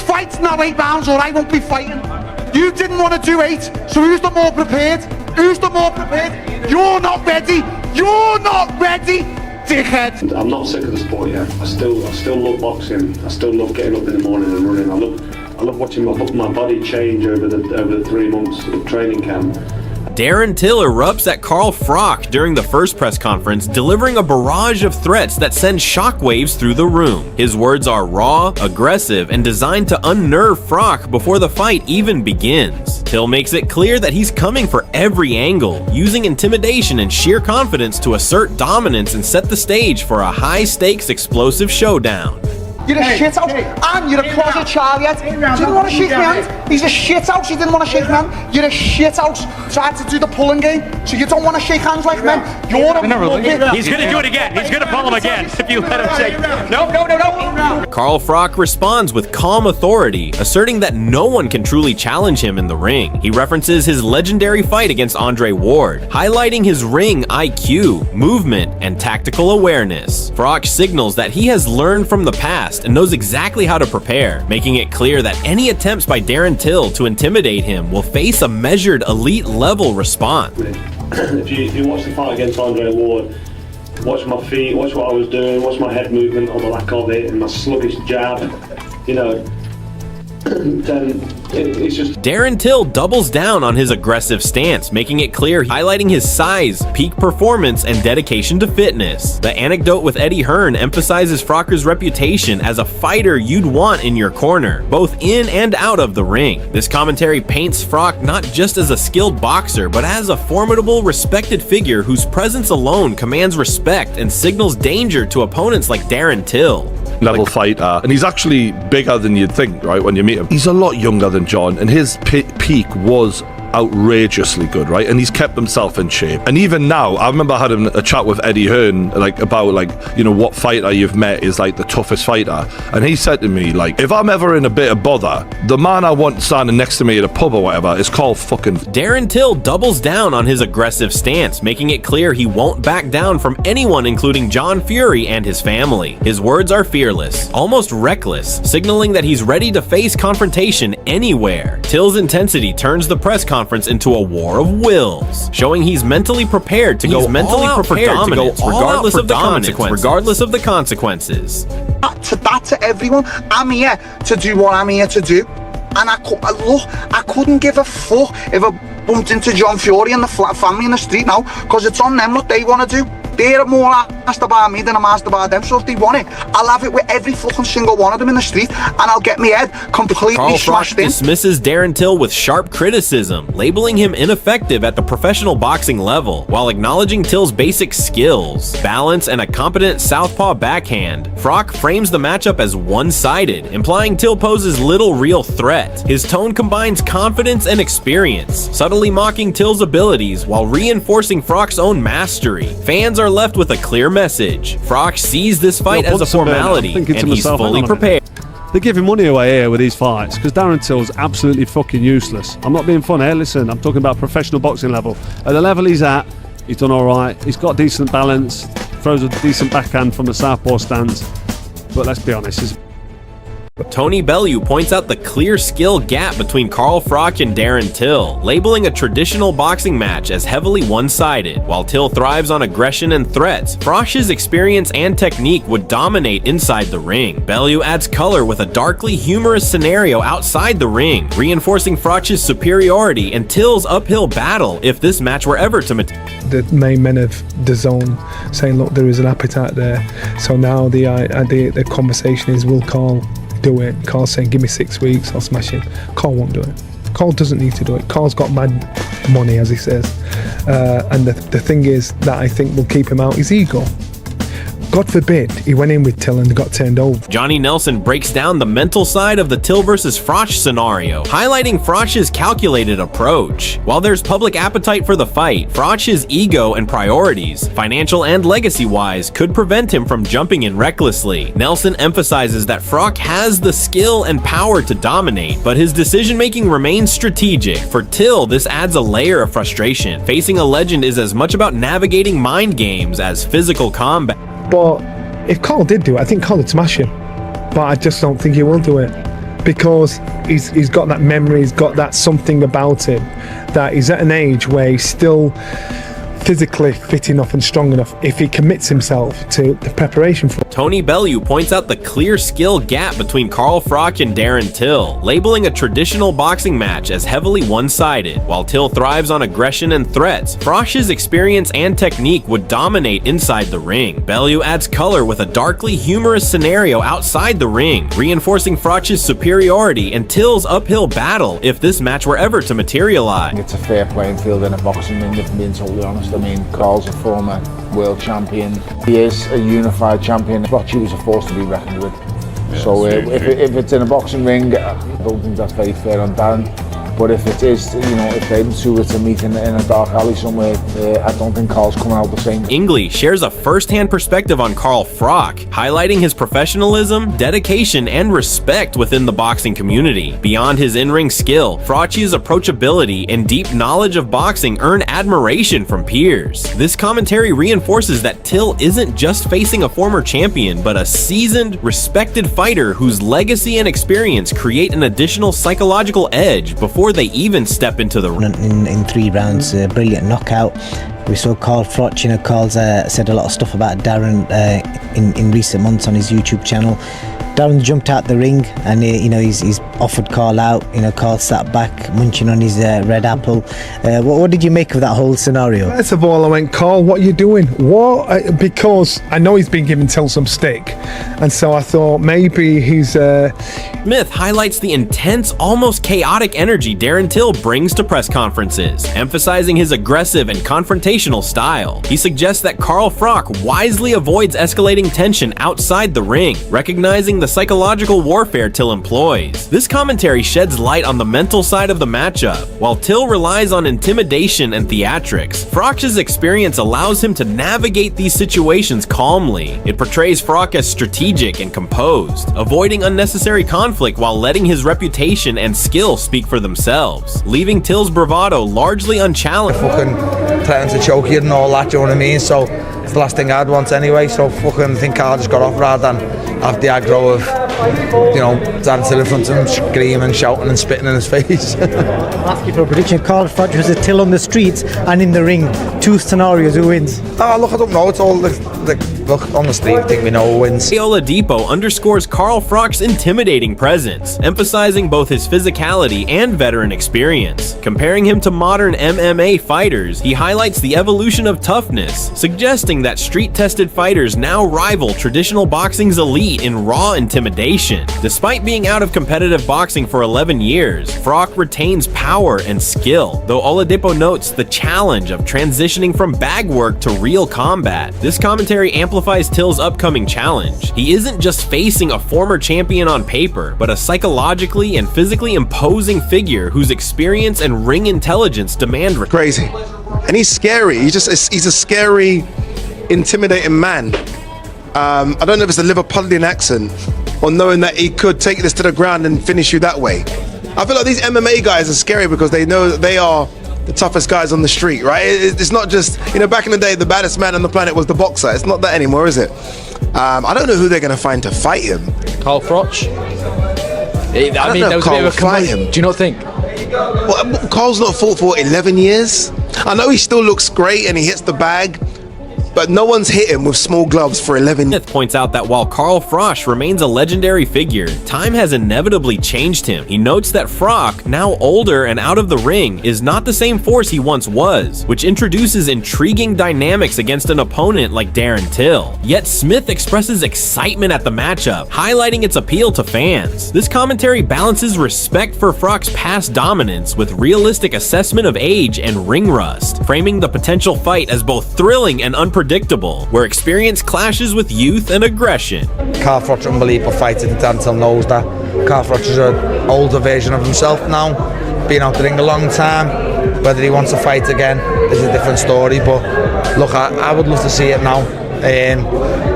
This fight's now 8 rounds or I won't be fighting. You didn't want to do 8, so who's the more prepared? Who's the more prepared? You're not ready. You're not ready, dickhead. I'm not sick of the sport yet. I still love boxing. I still love getting up in the morning and running. I love watching my body change over the 3 months of training camp. Darren Till erupts at Carl Froch during the first press conference, delivering a barrage of threats that send shockwaves through the room. His words are raw, aggressive, and designed to unnerve Froch before the fight even begins. Till makes it clear that he's coming for every angle, using intimidation and sheer confidence to assert dominance and set the stage for a high-stakes explosive showdown. You're a shithouse, and you're a closet child yet. Didn't want to shake my hand. He's a shithouse, he didn't want to shake my hand. You're a shithouse. Tried to do the pulling game, so you don't want to shake hands like men. You're a muppet. He's going to do it again. He's going to pull him again if you let him shake. No. Carl Froch responds with calm authority, asserting that no one can truly challenge him in the ring. He references his legendary fight against Andre Ward, highlighting his ring IQ, movement, and tactical awareness. Froch signals that he has learned from the past and knows exactly how to prepare, making it clear that any attempts by Darren Till to intimidate him will face a measured elite level response. If you watch the fight against Andre Ward, watch my feet, watch what I was doing, watch my head movement or the lack of it, and my sluggish jab, then it's just... Darren Till doubles down on his aggressive stance, making it clear, highlighting his size, peak performance, and dedication to fitness. The anecdote with Eddie Hearn emphasizes Froch's reputation as a fighter you'd want in your corner, both in and out of the ring. This commentary paints Froch not just as a skilled boxer, but as a formidable, respected figure whose presence alone commands respect and signals danger to opponents like Darren Till. Level fighter, and he's actually bigger than you'd think, right, when you meet him. He's a lot younger than John, and his peak was outrageously good, right? And he's kept himself in shape. And even now, I remember having a chat with Eddie Hearn, about what fighter you've met is the toughest fighter. And he said to me, if I'm ever in a bit of bother, the man I want standing next to me at a pub or whatever is called fucking... Darren Till doubles down on his aggressive stance, making it clear he won't back down from anyone, including John Fury and his family. His words are fearless, almost reckless, signaling that he's ready to face confrontation anywhere. Till's intensity turns the press conference into a war of wills, showing he's mentally prepared to go for dominance, regardless of the consequences. To everyone, I'm here to do what I'm here to do, and I couldn't give a fuck if I bumped into John Fury and the family in the street now, because it's on them what they want to do. They're more asked about me than I'm asked about them, so if they want it, I'll have it with every fucking single one of them in the street, and I'll get my head completely smashed in. Carl Froch dismisses Darren Till with sharp criticism, labeling him ineffective at the professional boxing level, while acknowledging Till's basic skills, balance, and a competent southpaw backhand. Froch frames the matchup as one-sided, implying Till poses little real threat. His tone combines confidence and experience, subtly mocking Till's abilities while reinforcing Froch's own mastery. Fans are left with a clear message. Froch sees this fight as a formality, and he's fully prepared. They're giving money away here with these fights because Darren Till's absolutely fucking useless. I'm not being funny. Listen, I'm talking about professional boxing level. At the level he's at, he's done all right. He's got decent balance, throws a decent backhand from the southpaw stance. But let's be honest, Tony Bellew points out the clear skill gap between Carl Froch and Darren Till, labeling a traditional boxing match as heavily one-sided. While Till thrives on aggression and threats, Froch's experience and technique would dominate inside the ring. Bellew adds color with a darkly humorous scenario outside the ring, reinforcing Froch's superiority and Till's uphill battle if this match were ever to materialize. The main men of the zone saying, look, there is an appetite there. So now the conversation is, will Carl do it? Carl's saying, give me 6 weeks, I'll smash him. Carl won't do it. Carl doesn't need to do it. Carl's got mad money, as he says. And the thing is that I think will keep him out is ego. God forbid he went in with Till and got turned over. Johnny Nelson breaks down the mental side of the Till versus Froch scenario, highlighting Froch's calculated approach. While there's public appetite for the fight, Froch's ego and priorities, financial and legacy-wise, could prevent him from jumping in recklessly. Nelson emphasizes that Froch has the skill and power to dominate, but his decision-making remains strategic. For Till, this adds a layer of frustration. Facing a legend is as much about navigating mind games as physical combat. But if Carl did do it, I think Carl would smash him. But I just don't think he will do it. because he's got that memory, he's got that something about him, that he's at an age where he's still physically fit enough and strong enough if he commits himself to the preparation for it. Tony Bellew points out the clear skill gap between Carl Froch and Darren Till, labeling a traditional boxing match as heavily one-sided. While Till thrives on aggression and threats, Froch's experience and technique would dominate inside the ring. Bellew adds color with a darkly humorous scenario outside the ring, reinforcing Froch's superiority and Till's uphill battle if this match were ever to materialize. It's a fair playing field in a boxing ring, if I'm being totally honest. I mean, Carl's a former world champion. He is a unified champion. Froch is a force to be reckoned with. So if it's in a boxing ring, I don't think that's very fair on Darren. But if it is, if they two were to meet in a dark alley somewhere, I don't think Carl's coming out the same. Ingley shares a first-hand perspective on Carl Froch, highlighting his professionalism, dedication, and respect within the boxing community. Beyond his in-ring skill, Froch's approachability and deep knowledge of boxing earn admiration from peers. This commentary reinforces that Till isn't just facing a former champion, but a seasoned, respected fighter whose legacy and experience create an additional psychological edge before they even step into the ring. In 3 rounds, brilliant knockout. We saw Carl Froch, Carl's said a lot of stuff about Darren in recent months on his YouTube channel. Darren jumped out the ring and he's offered Carl out. Carl sat back munching on his red apple. What did you make of that whole scenario? First of all, I went, Carl, what are you doing? What? Because I know he's been giving Till some stick, and so I thought maybe he's Smith highlights the intense, almost chaotic energy Darren Till brings to press conferences, emphasizing his aggressive and confrontational style. He suggests that Carl Froch wisely avoids escalating tension outside the ring, recognizing the psychological warfare Till employs. This commentary sheds light on the mental side of the matchup. While Till relies on intimidation and theatrics, Froch's experience allows him to navigate these situations calmly. It portrays Froch as strategic and composed, avoiding unnecessary conflict while letting his reputation and skill speak for themselves, leaving Till's bravado largely unchallenged. Fucking threatening to choke you and all that, do you know what I mean? So it's the last thing I'd want anyway, so fucking think Carl just got off rather than have the aggro of, Darren Till in front of him, screaming, shouting and spitting in his face. I'll ask you for a prediction. Carl Froch versus Till on the streets and in the ring. 2 scenarios, who wins? Oh, look, I don't know, it's all look on the street, I think we know who wins. Oladipo underscores Carl Froch's intimidating presence, emphasizing both his physicality and veteran experience. Comparing him to modern MMA fighters, he highlights the evolution of toughness, suggesting that street-tested fighters now rival traditional boxing's elite in raw intimidation. Despite being out of competitive boxing for 11 years, Froch retains power and skill, though Oladipo notes the challenge of transitioning from bag work to real combat. This commentary amplifies Till's upcoming challenge. He isn't just facing a former champion on paper, but a psychologically and physically imposing figure whose experience and ring intelligence demand crazy. And he's scary. He's a scary, intimidating man. I don't know if it's a Liverpudlian accent or knowing that he could take this to the ground and finish you that way. I feel like these MMA guys are scary because they know that they are the toughest guys on the street, right? It's not just, back in the day, the baddest man on the planet was the boxer. It's not that anymore, is it? I don't know who they're going to find to fight him. Carl Froch? I mean, there was a bit of a fight him. Do you not think? Well, Carl's not fought for 11 years. I know he still looks great and he hits the bag, but no one's hit him with small gloves for 11 years. Smith points out that while Carl Froch remains a legendary figure, time has inevitably changed him. He notes that Froch, now older and out of the ring, is not the same force he once was, which introduces intriguing dynamics against an opponent like Darren Till. Yet Smith expresses excitement at the matchup, highlighting its appeal to fans. This commentary balances respect for Froch's past dominance with realistic assessment of age and ring rust, framing the potential fight as both thrilling and unpredictable, where experience clashes with youth and aggression. Carl Froch, unbelievable fighter. Darren Till knows that. Carl Froch is an older version of himself now, been out the ring a long time. Whether he wants to fight again is a different story, but look, I would love to see it now.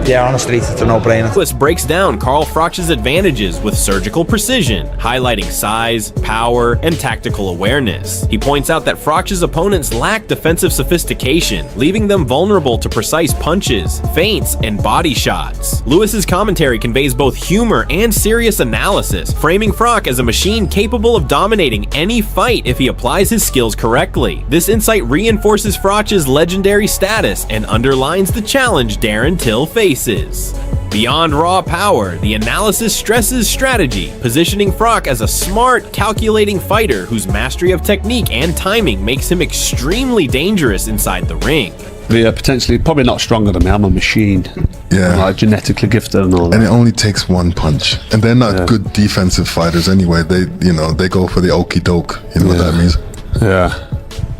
yeah, honestly, it's a no-brainer. Lewis breaks down Carl Froch's advantages with surgical precision, highlighting size, power, and tactical awareness. He points out that Froch's opponents lack defensive sophistication, leaving them vulnerable to precise punches, feints, and body shots. Lewis's commentary conveys both humor and serious analysis, framing Froch as a machine capable of dominating any fight if he applies his skills correctly. This insight reinforces Froch's legendary status and underlines the challenge Darren Till faces. Beyond raw power, the analysis stresses strategy, positioning Froch as a smart, calculating fighter whose mastery of technique and timing makes him extremely dangerous inside the ring. Yeah, potentially, probably not stronger than me. I'm a machine. Yeah. Like, genetically gifted and all that. And it only takes one punch. And they're not good defensive fighters anyway. They, they go for the okie doke. You know what that means? Yeah.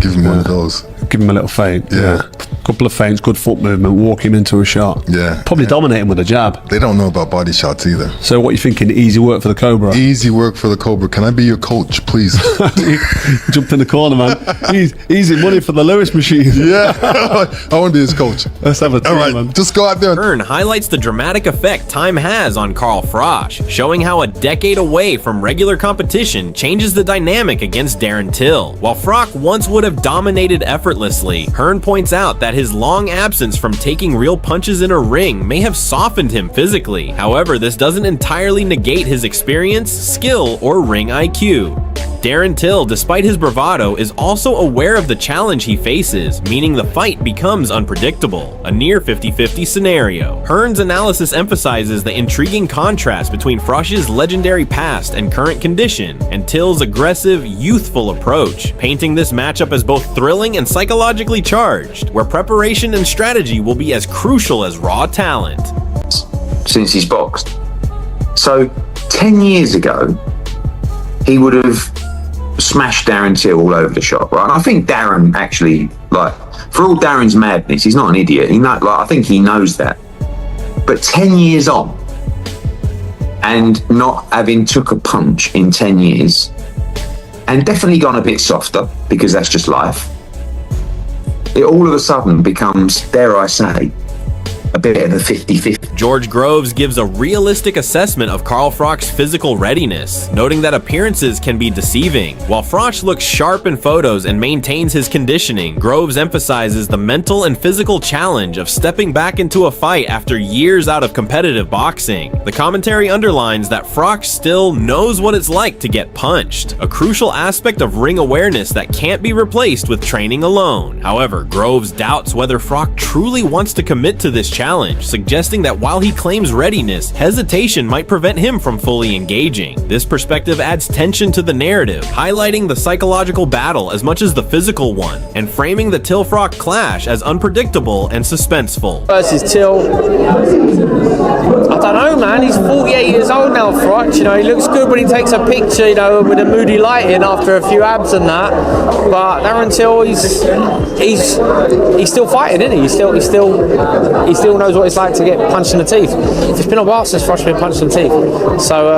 Give him one of those. Give him a little feint. Yeah. Couple of feints, good foot movement, walk him into a shot. Yeah. Probably dominate him with a jab. They don't know about body shots either. So what are you thinking? Easy work for the Cobra? Easy work for the Cobra. Can I be your coach, please? Jump in the corner, man. Easy money for the Lewis machine. Yeah. I want to be his coach. Let's have a team, all right, man. Just go out there. Hearn highlights the dramatic effect time has on Carl Froch, showing how a decade away from regular competition changes the dynamic against Darren Till. While Froch once would have dominated effortlessly, Hearn points out that his long absence from taking real punches in a ring may have softened him physically. However, this doesn't entirely negate his experience, skill, or ring IQ. Darren Till, despite his bravado, is also aware of the challenge he faces, meaning the fight becomes unpredictable, a near 50-50 scenario. Hearn's analysis emphasizes the intriguing contrast between Froch's legendary past and current condition, and Till's aggressive, youthful approach, painting this matchup as both thrilling and psychologically charged, where preparation and strategy will be as crucial as raw talent. Since he's boxed. So, 10 years ago, he would have smashed Darren Till all over the shop, right? And I think Darren actually, like, for all Darren's madness, he's not an idiot. I think he knows that. But 10 years on, and not having took a punch in 10 years, and definitely gone a bit softer, because that's just life, it all of a sudden becomes, dare I say, a bit of a 50-50. George Groves gives a realistic assessment of Carl Froch's physical readiness, noting that appearances can be deceiving. While Froch looks sharp in photos and maintains his conditioning, Groves emphasizes the mental and physical challenge of stepping back into a fight after years out of competitive boxing. The commentary underlines that Froch still knows what it's like to get punched, a crucial aspect of ring awareness that can't be replaced with training alone. However, Groves doubts whether Froch truly wants to commit to this challenge, suggesting that while he claims readiness, hesitation might prevent him from fully engaging. This perspective adds tension to the narrative, highlighting the psychological battle as much as the physical one, and framing the Till-Froch clash as unpredictable and suspenseful. Versus Till, I don't know, man, he's 48 years old now, Froch, he looks good when he takes a picture, with a moody lighting after a few abs and that, but Darren Till, he's still fighting, isn't he? He still knows what it's like to get punched in the teeth. It's been a while since Froch's been punched in the teeth. So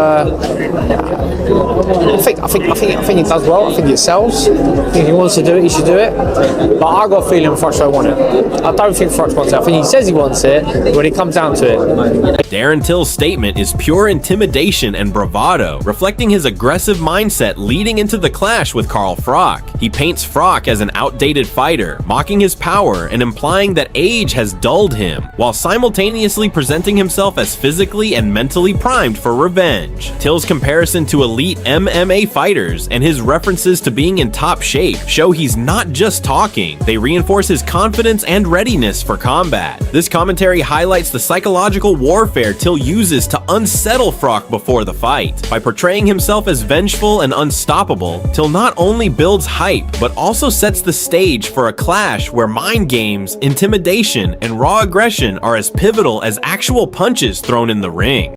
I think he does well. I think it sells. I think if he wants to do it, he should do it. But I got a feeling Froch don't want it. I don't think Froch wants it. I think he says he wants it, but when it comes down to it. Darren Till's statement is pure intimidation and bravado, reflecting his aggressive mindset leading into the clash with Carl Froch. He paints Froch as an outdated fighter, mocking his power and implying that age has dulled him, while simultaneously presenting himself as physically and mentally primed for revenge. Till's comparison to elite MMA fighters and his references to being in top shape show he's not just talking, they reinforce his confidence and readiness for combat. This commentary highlights the psychological warfare Till uses to unsettle Froch before the fight. By portraying himself as vengeful and unstoppable, Till not only builds hype, but also sets the stage for a clash where mind games, intimidation, and raw aggression are as pivotal as actual punches thrown in the ring.